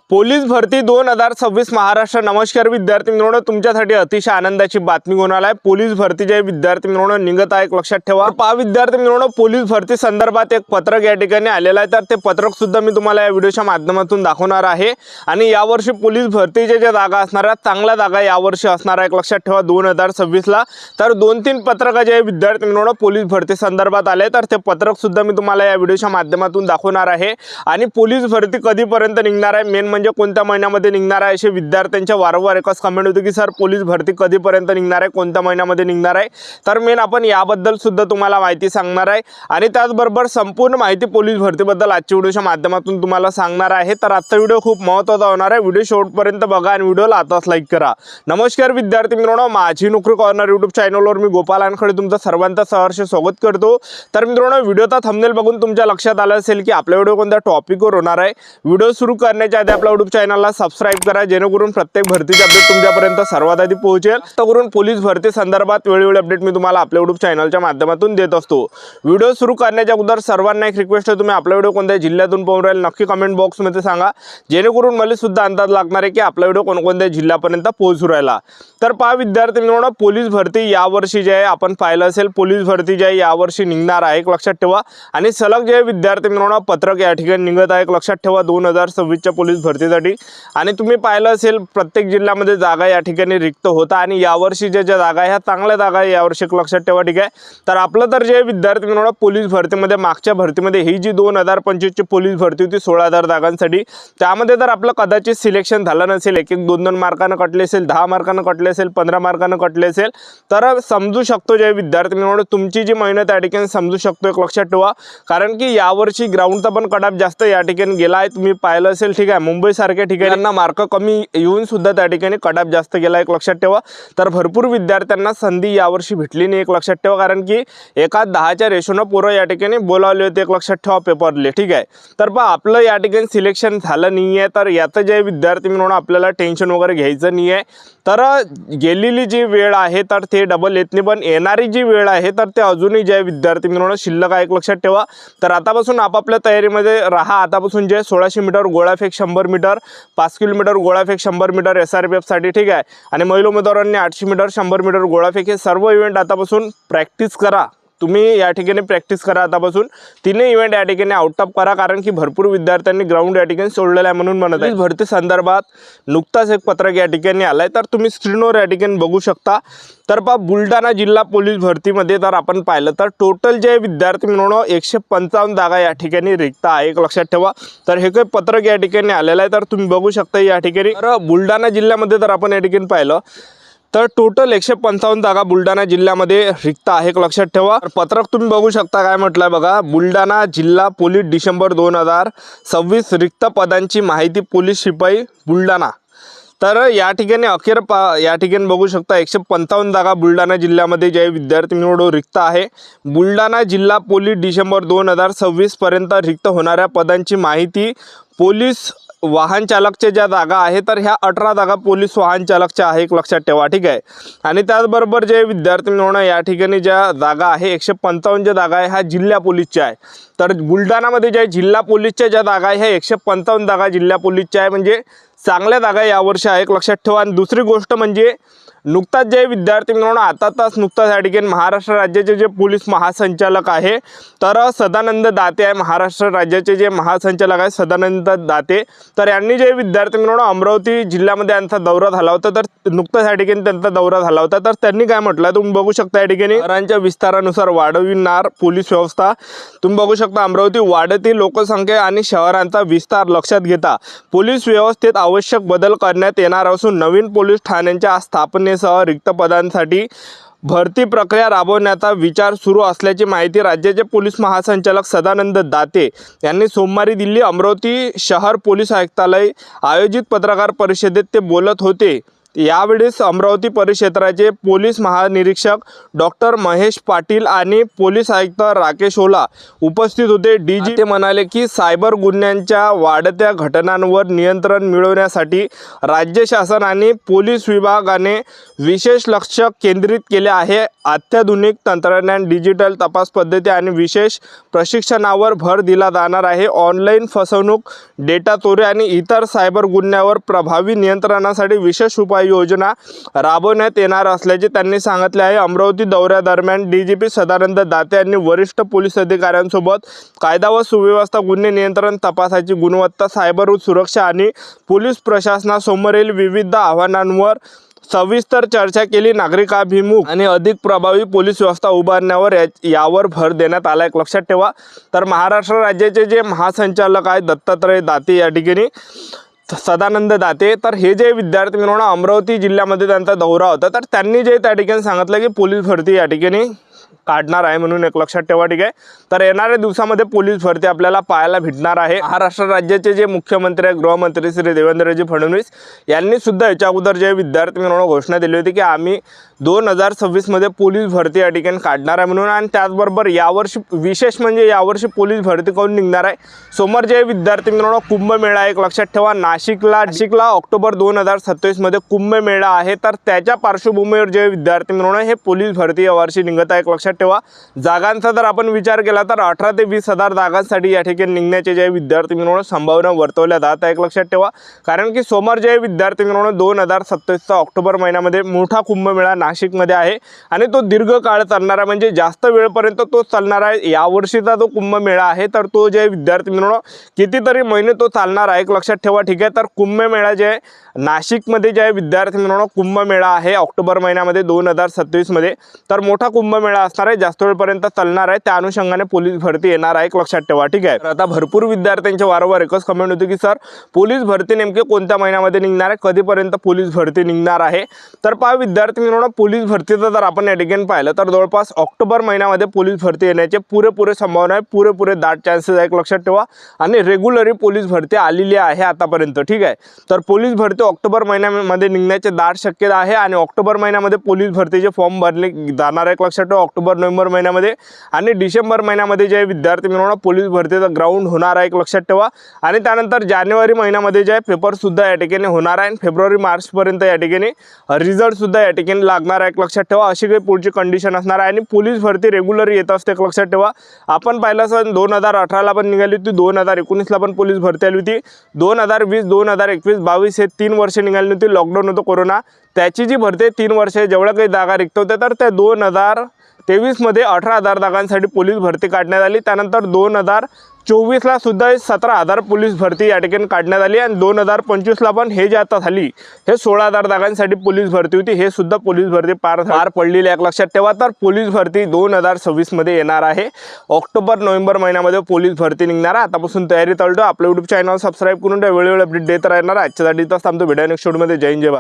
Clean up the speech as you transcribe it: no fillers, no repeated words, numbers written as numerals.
Police भरती 2026 महाराष्ट्र। नमस्कार विद्यार्थी मित्रांनो, तुमच्यासाठी अतिशय आनंदाची बातमी घेऊन आलाय। पोलीस भरती जे विद्यार्थी मित्रांनो निघत आहे, लक्षात ठेवा। पहा विद्यार्थी मित्रांनो, पोलीस भरती संदर्भात एक पत्रक या ठिकाणी आलेलं आहे, तर ते पत्रक सुद्धा मी तुम्हाला या व्हिडिओच्या माध्यमातून दाखवणार आहे। आणि यावर्षी पोलीस भरतीचे जे जागा असणार आहेत, चांगल्या जागा यावर्षी असणार आहे, लक्षात ठेवा 2026 ला। तर 2-3 पत्रक जे विद्यार्थी मित्रांनो पोलीस भरती संदर्भात आले, तर ते पत्रक सुद्धा मी तुम्हाला या व्हिडिओच्या माध्यमातून दाखवणार आहे। आणि पोलीस भरती कधीपर्यंत निघणार आहे, मेन म्हणजे कोणत्या महिन्यामध्ये निघणार आहे, असे विद्यार्थ्यांच्या वारंवार एकच कमेंट होती की सर पोलीस भरती कधीपर्यंत निघणार आहे, कोणत्या महिन्यामध्ये निघणार आहे। तर मेन आपण याबद्दल सुद्धा तुम्हाला माहिती सांगणार आहे आणि त्याचबरोबर संपूर्ण माहिती पोलीस भरतीबद्दल आजच्या व्हिडिओच्या माध्यमातून तुम्हाला सांगणार आहे। तर आजचा व्हिडिओ खूप महत्त्वाचा होणार आहे, व्हिडिओ शेवटपर्यंत बघा आणि व्हिडिओला आताच लाईक करा। नमस्कार विद्यार्थी मित्रांनो, माझी नोकरी कॉर्नर यूट्यूब चॅनलवर मी गोपाल वानखडे तुमचं सर्वांचं सहर्ष स्वागत करतो। तर मित्रांनो, व्हिडिओचा थंबनेल बघून तुमच्या लक्षात आलं असेल की आपला व्हिडिओ कोणत्या टॉपिकवर होणार आहे। व्हिडिओ सुरू करण्याच्या आधी आपल्या यूट्यूब चॅनलला सबस्क्राइब करा, जेणेकरून प्रत्येक भरतीचे अपडेट तुमच्यापर्यंत सर्वात आधी पोहोचेल। करून पोलीस भरती संदर्भात वेळोवेळी अपडेट मी तुम्हाला आपल्या यूट्यूब चॅनलच्या माध्यमातून देत असतो। व्हिडिओ सुरू करण्याच्या अगोदर सर्वांना एक रिक्वेस्ट आहे, तुम्ही आपला व्हिडिओ कोणत्या जिल्ह्यातून पाहून राहिले नक्की कमेंट बॉक्समध्ये सांगा, जेणेकरून मला सुद्धा अंदाज लागणार आहे की आपला व्हिडिओ कोणकोणत्या जिल्ह्यापर्यंत पोहोचू राहिला। तर पहा विद्यार्थी मित्रांनो, पोलीस भरती यावर्षी जे आहे आपण पाहिलं असेल, पोलीस भरती जे आहे यावर्षी निघणार आहे, लक्षात ठेवा। आणि सलग जे विद्यार्थी मित्रांनो पत्रक या ठिकाणी निघत आहे, लक्षात ठेवा 2026 च्या पोलीस भरतीसाठी। आणि तुम्ही पाहिलं असेल प्रत्येक जिल्ह्यामध्ये जागा या ठिकाणी रिक्त होता आणि यावर्षी ज्या जागा ह्या चांगल्या जागा आहे यावर्षी, लक्षात ठेवा, ठीक आहे। तर आपलं तर जे विद्यार्थी मित्रांनो पोलीस भरतीमध्ये मागच्या भरतीमध्ये ही जी 2025 ची पोलीस भरती होती 16,000 जागांसाठी, त्यामध्ये तर आपलं कदाचित सिलेक्शन झालं नसेल, 1-1, 2-2 मार्कानं कटले असेल, 10 मार्कानं कटले असेल, 15 मार्कानं कटले असेल। तर समजू शकतो जे विद्यार्थी मित्रांनो तुमची जी मेहनत या ठिकाणी समजू शकतो, एक लक्षात ठेवा। कारण की यावर्षी ग्राउंडचा पण कट ऑफ जास्त या ठिकाणी गेला आहे, तुम्ही पाहिलं असेल, ठीक आहे। मुंबई सारख्या ठिकाणी मार्क कमी येऊन सुद्धा त्या ठिकाणी कट ऑफ जास्त गेला, एक लक्षात ठेवा। तर भरपूर विद्यार्थ्यांना संधी यावर्षी भेटली नाही, एक लक्षात ठेवा। कारण की 1:10च्या रेशोनं पोरं या ठिकाणी बोलावले होते, एक लक्षात ठेवा, पेपरले, ठीक आहे। तर पहा आपलं या ठिकाणी सिलेक्शन झालं नाही आहे, तर याचं जे विद्यार्थी मित्रांनो आपल्याला टेन्शन वगैरे घ्यायचं नाही आहे। तर गेलेली जी वेळ आहे तर ते डबल येत नाही, पण येणारी जी वेळ आहे तर ते अजूनही जे विद्यार्थी मित्रांनो शिल्लक आहे, एक लक्षात ठेवा। तर आतापासून आपापल्या तयारीमध्ये राहा। आतापासून जे 1600 मीटर गोळाफेक, 100 मीटर, 5 किलोमीटर गोळाफेक, 100 मीटर SRPF साठी, ठीक आहे। आणि महिला उमेदवारांनी 800 मीटर, 100 मीटर गोळाफेक हे सर्व इव्हेंट आतापासून प्रॅक्टिस करा। तुम्ही या ठिकाणी प्रॅक्टिस करा आतापासून, तिन्ही इव्हेंट या ठिकाणी आउट ऑफ करा, कारण की भरपूर विद्यार्थ्यांनी ग्राउंड या ठिकाणी सोडलेलं आहे म्हणून म्हणत आहे। भरती संदर्भात नुकताच एक पत्रक या ठिकाणी आलंय, तर तुम्ही स्क्रीनवर या ठिकाणी बघू शकता। तर पहा बुलढाणा जिल्हा पोलीस भरतीमध्ये जर आपण पाहिलं तर टोटल जे विद्यार्थी मित्रांनो 155 जागा या ठिकाणी रिक्त आहे, एक लक्षात ठेवा। तर हे काही पत्रक या ठिकाणी आलेलं आहे, तर तुम्ही बघू शकता या ठिकाणी। तर बुलढाणा जिल्ह्यामध्ये जर आपण या ठिकाणी पाहिलं तर टोटल 155 जागा बुलढाणा जिल्ह्यामध्ये रिक्त आहे, लक्षात ठेवा। पत्रक तुम्ही बघू शकता काय म्हटलंय बघा, बुलढाणा जिल्हा पोलीस डिसेंबर 2026 रिक्त पदांची माहिती पोलीस शिपाई बुलढाणा। तर या ठिकाणी अखेर या ठिकाणी बघू शकता 155 जागा बुलढाणा जिल्ह्यामध्ये जे विद्यार्थी मित्रांनो रिक्त आहे। बुलढाणा जिल्हा पोलीस डिसेंबर 2026 पर्यंत रिक्त होणाऱ्या पदांची माहिती पोलीस वाहन चालकच्या ज्या जागा आहे तर ह्या 18 जागा पोलीस वाहन चालकच्या आहे, एक लक्षात ठेवा, ठीक आहे। आणि त्याचबरोबर जे विद्यार्थी मित्रांनो या ठिकाणी ज्या जागा आहे 155 ज्या जागा आहे ह्या जिल्हा पोलीसच्या आहे। तर बुलढाणामध्ये ज्या जिल्हा पोलीसच्या ज्या जागा आहे ह्या 155 जागा जिल्हा पोलीसच्या आहे, म्हणजे चांगल्या जागा यावर्षी आहे, एक लक्षात ठेवा। आणि दुसरी गोष्ट म्हणजे नुकताच जे विद्यार्थी मित्रांनो आताच नुकताच या ठिकाणी महाराष्ट्र राज्याचे जे पोलीस महासंचालक आहे तर सदानंद दाते आहे, महाराष्ट्र राज्याचे जे महासंचालक आहे सदानंद दाते। तर यांनी जे विद्यार्थी मित्रांनो अमरावती जिल्ह्यामध्ये यांचा दौरा झाला होता, तर नुकताच या ठिकाणी त्यांचा दौरा झाला होता। तर त्यांनी काय म्हटलं तुम्ही बघू शकता, या ठिकाणी शहरांच्या विस्तारानुसार वाढविणार पोलीस व्यवस्था। तुम्ही बघू शकता अमरावती वाढती लोकसंख्या आणि शहरांचा विस्तार लक्षात घेता पोलीस व्यवस्थेत आवश्यक बदल करण्यात येणार असून नवीन पोलीस ठाण्यांच्या स्थापनेसह रिक्त पदांसाठी भरती प्रक्रिया राबवण्याचा विचार सुरू असल्याची माहिती राज्याचे पोलीस महासंचालक सदानंद दाते यांनी सोमवारी दिल्ली अमरावती शहर पोलीस आयुक्तालय आयोजित पत्रकार परिषदेत ते बोलत होते। यावेळेस अमरावती परिक्षेत्राचे पोलीस महानिरीक्षक डॉक्टर महेश पाटील आणि पोलीस आयुक्त राकेश ओला उपस्थित होते। डीजी ते म्हणाले की सायबर गुन्ह्यांच्या वाढत्या घटनांवर नियंत्रण मिळवण्यासाठी राज्य शासन आणि पोलीस विभागाने विशेष लक्ष केंद्रित केले आहे। अत्याधुनिक तंत्रज्ञान, डिजिटल तपास पद्धती आणि विशेष प्रशिक्षणावर भर दिला जाणार आहे। ऑनलाईन फसवणूक, डेटा चोरी आणि इतर सायबर गुन्ह्यांवर प्रभावी नियंत्रणासाठी विशेष उपाययोजना राबवण्यात येणार असल्याचे त्यांनी सांगितले आहे। अमरावती दौऱ्यादरम्यान डीजीपी सदानंद दाते यांनी वरिष्ठ पोलीस अधिकाऱ्यांसोबत कायदा व सुव्यवस्था, गुन्हे नियंत्रण, तपासाची गुणवत्ता, सायबर सुरक्षा आणि पोलीस प्रशासनासमोरील विविध आव्हानांवर सविस्तर चर्चा केली। नागरिकाभिमुख आणि अधिक प्रभावी पोलीस व्यवस्था उभारण्यावर यावर भर देण्यात आला आहे। लक्षात ठेवा, तर महाराष्ट्र राज्याचे जे महासंचालक आहेत दत्तात्रय दाते या ठिकाणी सदानंद दाते, तर हे जे विद्यार्थी मिळून अमरावती जिल्ह्यामध्ये त्यांचा दौरा होता, तर त्यांनी जे त्या ठिकाणी सांगितलं की पोलीस भरती या ठिकाणी काढणार आहे म्हणून एक लक्षात ठेवा। ठीक आहे, तर येणाऱ्या दिवसामध्ये पोलीस भरती आपल्याला पाहायला भेटणार आहे। महाराष्ट्र राज्याचे जे मुख्यमंत्री आहे गृहमंत्री श्री देवेंद्रजी फडणवीस यांनी सुद्धा याच्या अगोदर जे विद्यार्थी मिळून घोषणा दिली होती की आम्ही 2026 मध्ये पोलीस भरती या ठिकाणी काढणार आहे म्हणून। आणि त्याचबरोबर यावर्षी विशेष म्हणजे यावर्षी पोलीस भरती कोण निघणार आहे, समोर जे विद्यार्थी मिळून कुंभमेळा एक लक्षात ठेवा, नाशिकला ऑक्टोबर 2027 मध्ये कुंभमेळा आहे, तर त्याच्या पार्श्वभूमीवर जे विद्यार्थी मिळून हे पोलीस भरती यावर्षी निघत आहे। एक लक्षात ठेवा, जागांचा जर आपण विचार केला तर 18 ते 20 हजार जागांसाठी या ठिकाणी निघण्याचे जे विद्यार्थी मिळून संभावना वर्तवल्या जात आहे। एक लक्षात ठेवा, कारण की समोर जे विद्यार्थी मिळून 2027 ऑक्टोबर महिन्यामध्ये मोठा कुंभमेळा नाशिकमध्ये आहे आणि तो दीर्घ काळ चालणार आहे, म्हणजे जास्त वेळपर्यंत तो चालणार आहे। यावर्षीचा जो कुंभमेळा आहे तर तो जे विद्यार्थी मिळून कितीतरी महिने तो चालणार आहे। एक लक्षात ठेवा, ठीक आहे, तर कुंभमेळा जे नाशिकमध्ये जे विद्यार्थी मिळून कुंभमेळा आहे ऑक्टोबर महिन्यामध्ये 2027 मध्ये, तर मोठा कुंभमेळा असणार आहे, जास्त वेळपर्यंत चालणार आहे। त्या अनुषंगाने पोलीस भरती येणार आहे। एक लक्षात ठेवा, ठीक आहे। आता भरपूर विद्यार्थ्यांचे वारंवार एकच कमेंट होते की सर पोलीस भरती नेमके कोणत्या महिन्यामध्ये निघणार आहे, कधीपर्यंत पोलीस भरती निघणार आहे। तर पहा विद्यार्थी मिळून पोलीस भरतीचं जर आपण या ठिकाणी पाहिलं तर जवळपास ऑक्टोबर महिन्यामध्ये पोलीस भरती येण्याचे पुरेपुरे संभावना आहे, पुरेपुरे दाट चान्सेस आहे। एक लक्षात ठेवा, आणि रेग्युलरी पोलीस भरती आलेली आहे आतापर्यंत। ठीक आहे, तर पोलीस भरती ऑक्टोबर महिन्यामध्ये निघण्याचे दाट शक्यता आहे आणि ऑक्टोबर महिन्यामध्ये पोलीस भरतीचे फॉर्म भरले जाणार आहे। एक लक्षात ठेवा, ऑक्टोबर नोव्हेंबर महिन्यामध्ये आणि डिसेंबर महिन्यामध्ये जे विद्यार्थी मिळून पोलीस भरतीचा ग्राउंड होणार आहे। एक लक्षात ठेवा, आणि त्यानंतर जानेवारी महिन्यामध्ये जे पेपर सुद्धा या ठिकाणी होणार आहे आणि फेब्रुवारी मार्च पर्यंत या ठिकाणी रिझल्ट सुद्धा या ठिकाणी लागणार आहे। एक लक्षात ठेवा, अशी काही पुढची कंडिशन असणार आहे आणि पोलीस भरती रेग्युलर येत असते। एक लक्षात ठेवा, आपण पाहिलं सन 2018 पण निघाली होती, 2019 पण पोलीस भरती आली होती, 2020, 2021, 22 हे 3 वर्ष निघाली होती, लॉकडाऊन होतं, कोरोना, त्याची जी भरती 3 वर्ष जेवढ्या काही जागा रिक्त होत्या तर त्या 2023 मध्ये 18,000 जागांसाठी पोलीस भरती काढण्यात आली। त्यानंतर 2024ला सुद्धा 17,000 पोलीस भरती या ठिकाणी काढण्यात आली आणि 2025ला पण हे जे आता झाली हे 16,000 जागांसाठी पोलीस भरती होती, हे सुद्धा पोलीस भरती पार पडलेली आहे। लक्षात ठेवा, तर पोलीस भरती 2026 मध्ये येणार आहे, ऑक्टोबर नोव्हेंबर महिन्यामध्ये पोलीस भरती निघणार आहे। आतापासून तयारी चालू, आपल्या यूट्यूब चॅनल सबस्क्राईब करून वेळोवेळी अपडेट देत राहणार। आजच्यासाठी तर थांबतो, भेटूया नेक्स्ट व्हिडिओमध्ये। जय हिंद, जय भारत।